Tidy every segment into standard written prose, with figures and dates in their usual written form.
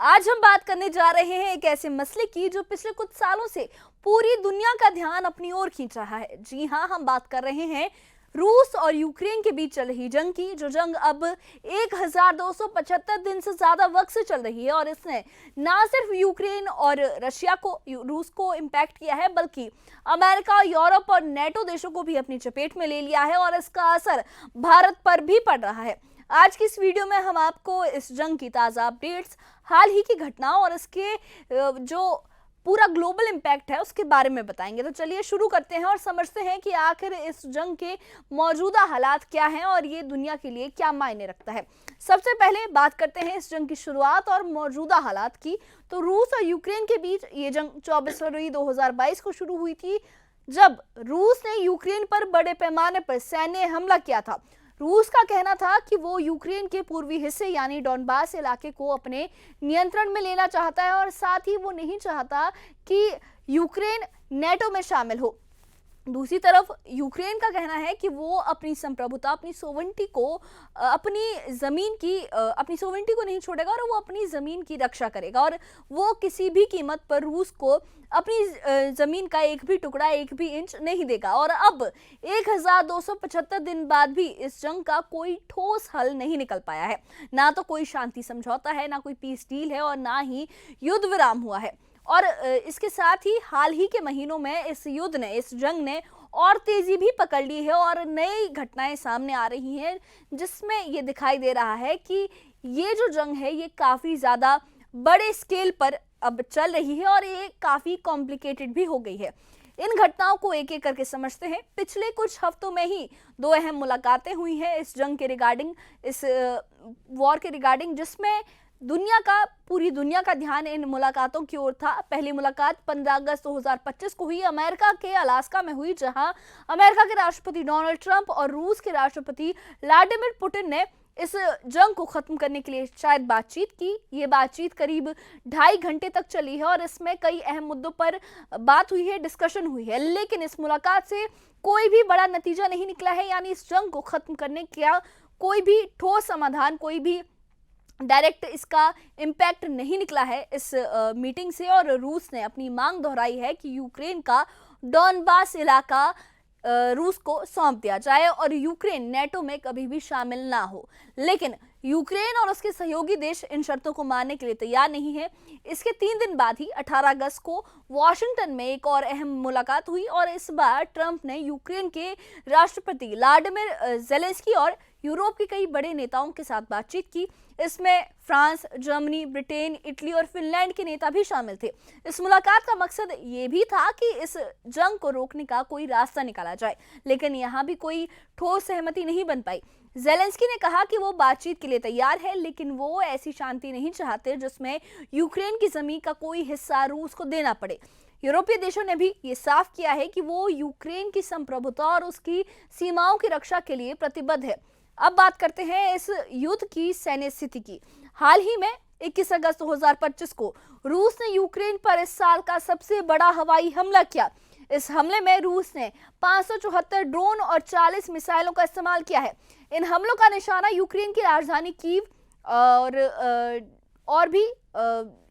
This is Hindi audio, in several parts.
आज हम बात करने जा रहे हैं एक ऐसे मसले की जो पिछले कुछ सालों से पूरी दुनिया का ध्यान अपनी ओर खींच रहा है। जी हां, हम बात कर रहे हैं रूस और यूक्रेन के बीच चल रही जंग की, जो जंग अब 1275 दिन से ज्यादा वक्त से चल रही है और इसने ना सिर्फ यूक्रेन और रशिया को, रूस को इम्पैक्ट किया है, बल्कि अमेरिका, यूरोप और नेटो देशों को भी अपनी चपेट में ले लिया है और इसका असर भारत पर भी पड़ रहा है। आज की इस वीडियो में हम आपको इस जंग की ताज़ा अपडेट्स, हाल ही की घटनाओं और इसके जो पूरा ग्लोबल इम्पैक्ट है उसके बारे में बताएंगे। तो चलिए शुरू करते हैं और समझते हैं कि आखिर इस जंग के मौजूदा हालात क्या हैं और ये दुनिया के लिए क्या मायने रखता है। सबसे पहले बात करते हैं इस जंग की शुरुआत और मौजूदा हालात की। तो रूस और यूक्रेन के बीच ये जंग 24 फरवरी 2022 को शुरू हुई थी, जब रूस ने यूक्रेन पर बड़े पैमाने पर सैन्य हमला किया था। रूस का कहना था कि वो यूक्रेन के पूर्वी हिस्से यानी डॉनबास इलाके को अपने नियंत्रण में लेना चाहता है और साथ ही वो नहीं चाहता कि यूक्रेन नेटो में शामिल हो। दूसरी तरफ यूक्रेन का कहना है कि वो अपनी संप्रभुता, अपनी सोवरेनिटी को अपनी सोवरेनिटी को नहीं छोड़ेगा और वो अपनी जमीन की रक्षा करेगा और वो किसी भी कीमत पर रूस को अपनी जमीन का एक भी टुकड़ा, एक भी इंच नहीं देगा। और अब 1275 दिन बाद भी इस जंग का कोई ठोस हल नहीं निकल पाया है। ना तो कोई शांति समझौता है, ना कोई पीस डील है और ना ही युद्ध विराम हुआ है। और इसके साथ ही हाल ही के महीनों में इस जंग ने और तेजी भी पकड़ ली है और नई घटनाएं सामने आ रही हैं, जिसमें ये दिखाई दे रहा है कि ये जो जंग है ये काफ़ी ज़्यादा बड़े स्केल पर अब चल रही है और ये काफ़ी कॉम्प्लिकेटेड भी हो गई है। इन घटनाओं को एक एक करके समझते हैं। पिछले कुछ हफ्तों में ही दो अहम मुलाकातें हुई हैं इस जंग के रिगार्डिंग, इस वॉर के रिगार्डिंग, जिसमें पूरी दुनिया का ध्यान इन मुलाकातों की ओर था। पहली मुलाकात 15 अगस्त 2025 को हुई, अमेरिका के अलास्का में हुई, जहां अमेरिका के राष्ट्रपति डोनाल्ड ट्रंप और रूस के राष्ट्रपति व्लादिमीर पुतिन ने इस जंग को खत्म करने के लिए शायद बातचीत की। ये बातचीत करीब 2.5 घंटे तक चली है और इसमें कई अहम मुद्दों पर बात हुई है, डिस्कशन हुई है, लेकिन इस मुलाकात से कोई भी बड़ा नतीजा नहीं निकला है। यानी इस जंग को खत्म करने का कोई भी ठोस समाधान, कोई भी डायरेक्ट इसका इम्पैक्ट नहीं निकला है इस मीटिंग से। और रूस ने अपनी मांग दोहराई है कि यूक्रेन का डॉनबास इलाका रूस को सौंप दिया जाए और यूक्रेन नेटो में कभी भी शामिल ना हो। लेकिन यूक्रेन और उसके सहयोगी देश इन शर्तों को मानने के लिए तैयार नहीं है। इसके 3 दिन बाद ही 18 अगस्त को वॉशिंगटन में एक और अहम मुलाकात हुई और इस बार ट्रंप ने यूक्रेन के राष्ट्रपति व्लादिमीर ज़ेलेंस्की और यूरोप के कई बड़े नेताओं के साथ बातचीत की। इसमें फ्रांस, जर्मनी, ब्रिटेन, इटली और फिनलैंड के नेता भी शामिल थे। इस मुलाकात का मकसद ये भी था कि इस जंग को रोकने का कोई रास्ता निकाला जाए, लेकिन यहाँ भी कोई ठोस सहमति नहीं बन पाई। ज़ेलेंस्की ने कहा कि वो बातचीत के लिए तैयार है, लेकिन वो ऐसी शांति नहीं चाहते जिसमें यूक्रेन की जमीन का कोई हिस्सा रूस को देना पड़े। यूरोपीय देशों ने भी ये साफ किया है कि वो यूक्रेन की संप्रभुता और उसकी सीमाओं की रक्षा के लिए प्रतिबद्ध है। अब बात करते हैं इस युद्ध की सैन्य स्थिति की। हाल ही में 21 अगस्त 2025 को रूस ने यूक्रेन पर इस साल का सबसे बड़ा हवाई हमला किया। इस हमले में रूस ने 574 ड्रोन और 40 मिसाइलों का इस्तेमाल किया है। इन हमलों का निशाना यूक्रेन की राजधानी कीव और भी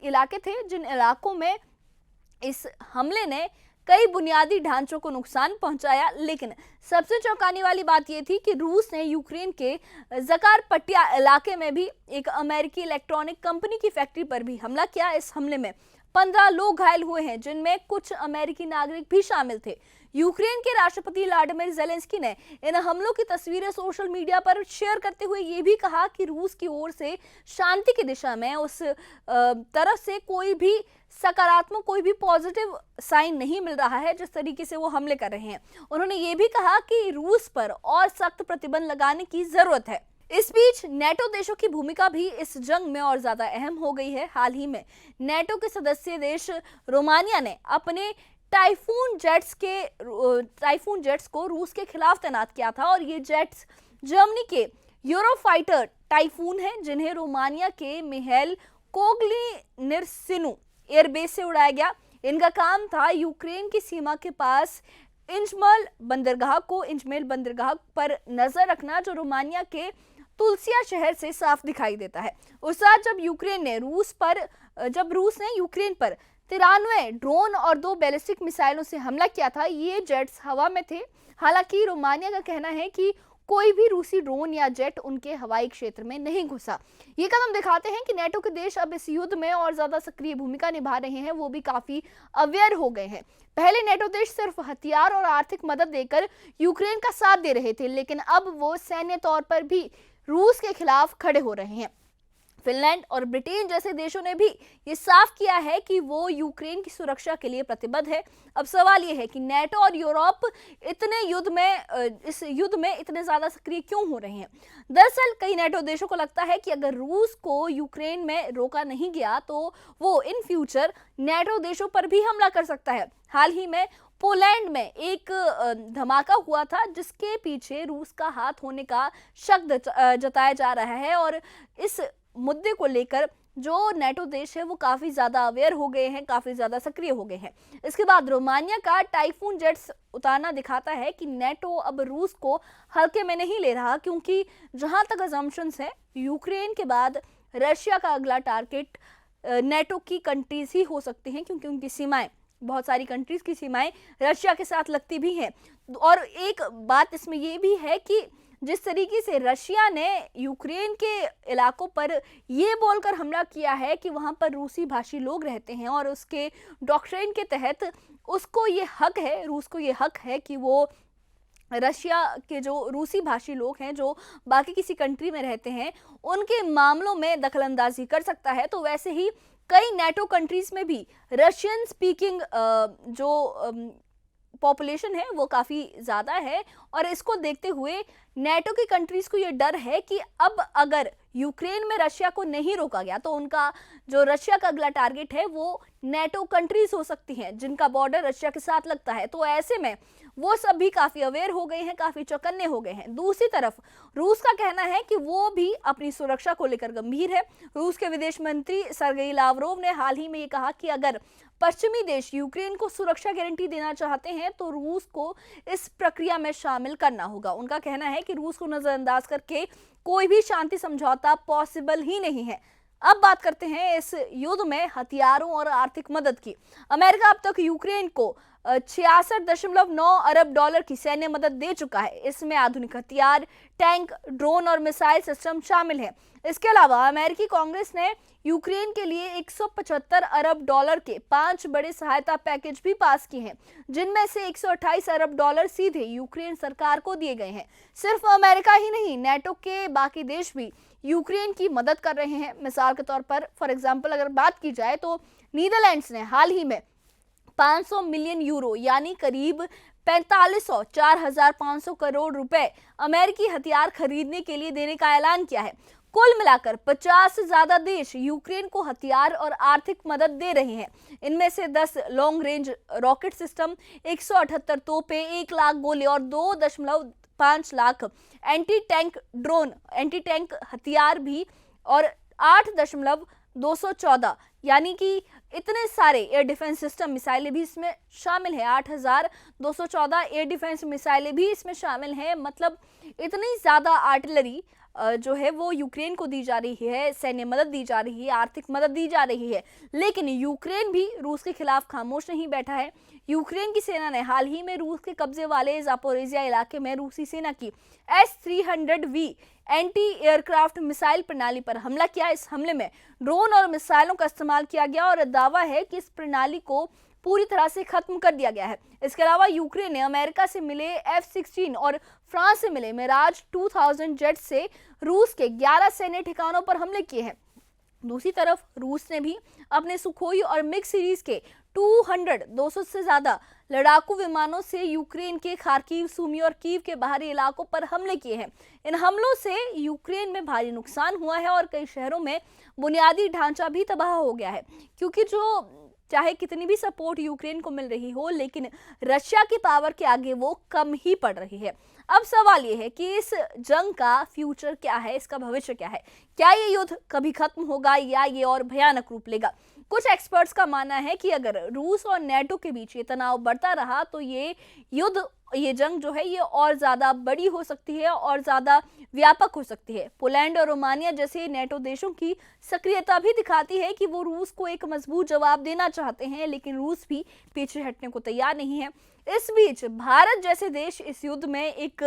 इलाके थे, जिन इलाकों में इस हमले ने कई बुनियादी ढांचों को नुकसान पहुंचाया। लेकिन सबसे चौंकाने वाली बात यह थी कि रूस ने यूक्रेन के ज़कारपट्टिया इलाके में भी एक अमेरिकी इलेक्ट्रॉनिक कंपनी की फैक्ट्री पर भी हमला किया। इस हमले में 15 लोग घायल हुए हैं, जिनमें कुछ अमेरिकी नागरिक भी शामिल थे। यूक्रेन के राष्ट्रपति व्लादिमीर ज़ेलेंस्की ने इन हमलों की तस्वीरें सोशल मीडिया पर शेयर करते हुए ये भी कहा कि रूस की ओर से शांति की दिशा में उस तरफ से कोई भी सकारात्मक, कोई भी पॉजिटिव साइन नहीं मिल रहा है जिस तरीके से वो हमले कर रहे हैं। उन्होंने ये भी कहा कि रूस पर और सख्त प्रतिबंध लगाने की जरूरत है। इस बीच नेटो देशों की भूमिका भी इस जंग में और ज्यादा अहम हो गई है। हाल ही में नेटो के सदस्य देश रोमानिया ने अपने टाइफून जेट्स को रूस के खिलाफ तैनात किया था और ये जेट्स जर्मनी के यूरोफाइटर टाइफून हैं, जिन्हें रोमानिया के मिहाइल कोग्लिनिरसिनु एयरबेस से उड़ाया गया। इनका काम था यूक्रेन की सीमा के पास इंजमेल बंदरगाह पर नजर रखना, जो रोमानिया के तुलसिया शहर से साफ दिखाई देता है। उस रात जब रूस ने यूक्रेन पर 93 ड्रोन और 2 बैलिस्टिक मिसाइलों से हमला किया था, ये जेट्स हवा में थे। हालांकि रोमानिया का कहना है कि कोई भी रूसी ड्रोन या जेट उनके हवाई क्षेत्र में नहीं घुसा। ये कदम दिखाते हैं कि नेटो के देश अब इस युद्ध में और ज्यादा सक्रिय भूमिका निभा रहे हैं, वो भी काफी अवेयर हो गए हैं। पहले नेटो देश सिर्फ हथियार और आर्थिक मदद देकर यूक्रेन का साथ दे रहे थे, लेकिन अब वो सैन्य तौर पर भी रूस के खिलाफ खड़े हो रहे हैं। फिनलैंड और ब्रिटेन जैसे देशों ने भी ये साफ किया है कि वो यूक्रेन की सुरक्षा के लिए प्रतिबद्ध है। अब सवाल ये है कि नेटो और यूरोप इस युद्ध में इतने ज्यादा सक्रिय क्यों हो रहे हैं। दरअसल कई नेटो देशों को लगता है कि अगर रूस को यूक्रेन में रोका नहीं गया तो वो इन फ्यूचर नेटो देशों पर भी हमला कर सकता है। हाल ही में पोलैंड में एक धमाका हुआ था, जिसके पीछे रूस का हाथ होने का शक जताया जा रहा है, और इस मुद्दे को लेकर जो नेटो देश है वो काफी ज्यादा अवेयर हो गए हैं, काफी ज्यादा सक्रिय हो गए हैं। इसके बाद रोमानिया का टाइफून जेट्स उतारना दिखाता है कि नेटो अब रूस को हल्के में नहीं ले रहा, क्योंकि जहां तक अजम्पशंस है, यूक्रेन के बाद रशिया का अगला टारगेट नेटो की कंट्रीज ही हो सकती हैं, क्योंकि उनकी सीमाएं, बहुत सारी कंट्रीज की सीमाएं रशिया के साथ लगती भी हैं। और एक बात इसमें यह भी है कि जिस तरीके से रशिया ने यूक्रेन के इलाकों पर ये बोलकर हमला किया है कि वहां पर रूसी भाषी लोग रहते हैं, और उसके डॉक्ट्रिन के तहत उसको ये हक है, रूस को ये हक है कि वो रशिया के जो रूसी भाषी लोग हैं जो बाकी किसी कंट्री में रहते हैं उनके मामलों में दखलंदाजी कर सकता है। तो वैसे ही कई नेटो कंट्रीज में भी रशियन स्पीकिंग जो पॉपुलेशन है वो काफ़ी ज़्यादा है, और इसको देखते हुए नेटो की कंट्रीज़ को ये डर है कि अब अगर यूक्रेन में रशिया को नहीं रोका गया तो उनका जो रशिया का अगला टारगेट है वो नेटो कंट्रीज़ हो सकती हैं जिनका बॉर्डर रशिया के साथ लगता है। तो ऐसे में वो सब भी काफ़ी अवेयर हो गए हैं, काफ़ी चौकन्ने हो गए हैं। दूसरी तरफ रूस का कहना है कि वो भी अपनी सुरक्षा को लेकर गंभीर है। रूस के विदेश मंत्री सर्गेई लावरोव ने हाल ही में ये कहा कि अगर पश्चिमी देश यूक्रेन को सुरक्षा गारंटी देना चाहते हैं तो रूस को इस प्रक्रिया में शामिल करना होगा। उनका कहना है कि रूस को नजरअंदाज करके कोई भी शांति समझौता पॉसिबल ही नहीं है। अब बात करते हैं इस युद्ध में हथियारों और आर्थिक मदद की। अमेरिका अब तक यूक्रेन को 66.9 अरब डॉलर की सैन्य मदद दे चुका है। इसमें आधुनिक हथियार, टैंक, ड्रोन और मिसाइल सिस्टम शामिल हैं। इसके अलावा अमेरिकी कांग्रेस ने यूक्रेन के लिए 175 अरब डॉलर के 5 बड़े सहायता पैकेज भी पास किए हैं, जिनमें से 128 अरब डॉलर सीधे यूक्रेन सरकार को दिए गए हैं। सिर्फ अमेरिका ही नहीं, नेटो के बाकी देश भी यूक्रेन की मदद कर रहे हैं। मिसाल के तौर पर फॉर एग्जाम्पल अगर बात की जाए तो नीदरलैंड्स ने हाल ही में 500 मिलियन यूरो यानी करीब 4,500 करोड़ रुपए अमेरिकी हथियार खरीदने के लिए देने का ऐलान किया है। कुल मिलाकर 50 से ज्यादा देश यूक्रेन को हथियार और आर्थिक मदद दे रहे हैं। इनमें से 10 long range rocket system, 178 तोपें, 1 lakh गोले और 2.5 lakh anti tank drone, anti tank हथियार भी, और 8.214 यानी कि इतने सारे एयर डिफेंस सिस्टम, मिसाइलें भी इसमें शामिल है। 8,214 एयर डिफेंस मिसाइलें भी इसमें शामिल हैं। मतलब इतनी ज़्यादा आर्टिलरी जो है वो यूक्रेन को दी जा रही है, सैन्य मदद दी जा रही है, आर्थिक मदद दी जा रही है। लेकिन यूक्रेन भी रूस के खिलाफ खामोश नहीं बैठा है। यूक्रेन की सेना ने हाल ही में रूस के कब्जे वाले जापोरिजिया इलाके में रूसी सेना की S-300V एंटी एयरक्राफ्ट मिसाइल प्रणाली पर हमला किया। इस हमले में ड्रोन और मिसाइलों का इस्तेमाल किया गया और दावा है कि इस प्रणाली को पूरी तरह से खत्म कर दिया गया है। इसके अलावा यूक्रेन ने अमेरिका से मिले F-16 और फ्रांस से मिले मिराज 2000 जेट से रूस के 11 सैन्य ठिकानों पर हमले किए हैं। दूसरी तरफ रूस ने भी अपने सुखोई और मिग सीरीज के 200 से ज्यादा लड़ाकू विमानों से यूक्रेन के खार्किव, सूमी और कीव के बाहरी इलाकों पर हमले किए हैं। इन हमलों से यूक्रेन में भारी नुकसान हुआ है और कई शहरों में बुनियादी ढांचा भी तबाह हो गया है, क्योंकि जो चाहे कितनी भी सपोर्ट यूक्रेन को मिल रही हो, लेकिन रशिया की पावर के आगे वो कम ही पड़ रही है। अब सवाल ये है कि इस जंग का फ्यूचर क्या है, इसका भविष्य क्या है। क्या ये युद्ध कभी खत्म होगा या ये और भयानक रूप लेगा? कुछ एक्सपर्ट्स का मानना है कि अगर रूस और नेटो के बीच ये तनाव बढ़ता रहा तो ये जंग जो है ये और ज्यादा बड़ी हो सकती है और ज्यादा व्यापक हो सकती है। पोलैंड और रोमानिया जैसे नेटो देशों की सक्रियता भी दिखाती है कि वो रूस को एक मजबूत जवाब देना चाहते हैं, लेकिन रूस भी पीछे हटने को तैयार नहीं है। इस बीच भारत जैसे देश इस युद्ध में एक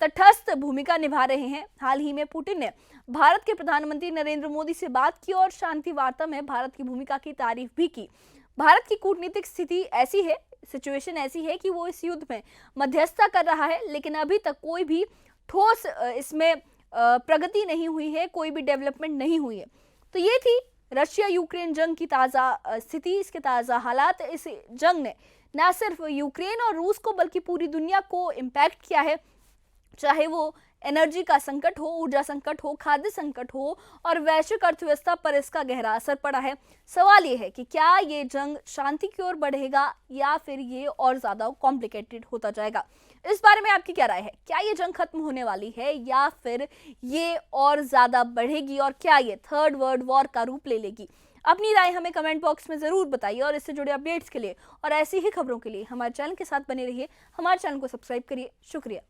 तटस्थ भूमिका निभा रहे हैं। हाल ही में पुतिन ने भारत के प्रधानमंत्री नरेंद्र मोदी से बात की और शांति वार्ता में भारत की भूमिका की तारीफ भी की। भारत की कूटनीतिक सिचुएशन ऐसी है कि वो इस युद्ध में मध्यस्थता कर रहा है, लेकिन अभी तक कोई भी ठोस इसमें प्रगति नहीं हुई है, कोई भी डेवलपमेंट नहीं हुई है। तो ये थी रशिया यूक्रेन जंग की ताज़ा स्थिति, इसके ताज़ा हालात। इस जंग ने न सिर्फ यूक्रेन और रूस को बल्कि पूरी दुनिया को इम्पैक्ट किया है, चाहे वो एनर्जी का संकट हो, ऊर्जा संकट हो, खाद्य संकट हो, और वैश्विक अर्थव्यवस्था पर इसका गहरा असर पड़ा है। सवाल ये है कि क्या ये जंग शांति की ओर बढ़ेगा या फिर ये और ज्यादा कॉम्प्लिकेटेड होता जाएगा? इस बारे में आपकी क्या राय है? क्या ये जंग खत्म होने वाली है या फिर ये और ज्यादा बढ़ेगी, और क्या ये थर्ड वर्ल्ड वॉर का रूप ले लेगी? अपनी राय हमें कमेंट बॉक्स में जरूर बताइए, और इससे जुड़े अपडेट्स के लिए और ऐसी ही खबरों के लिए हमारे चैनल के साथ बने रहिए। हमारे चैनल को सब्सक्राइब करिए। शुक्रिया।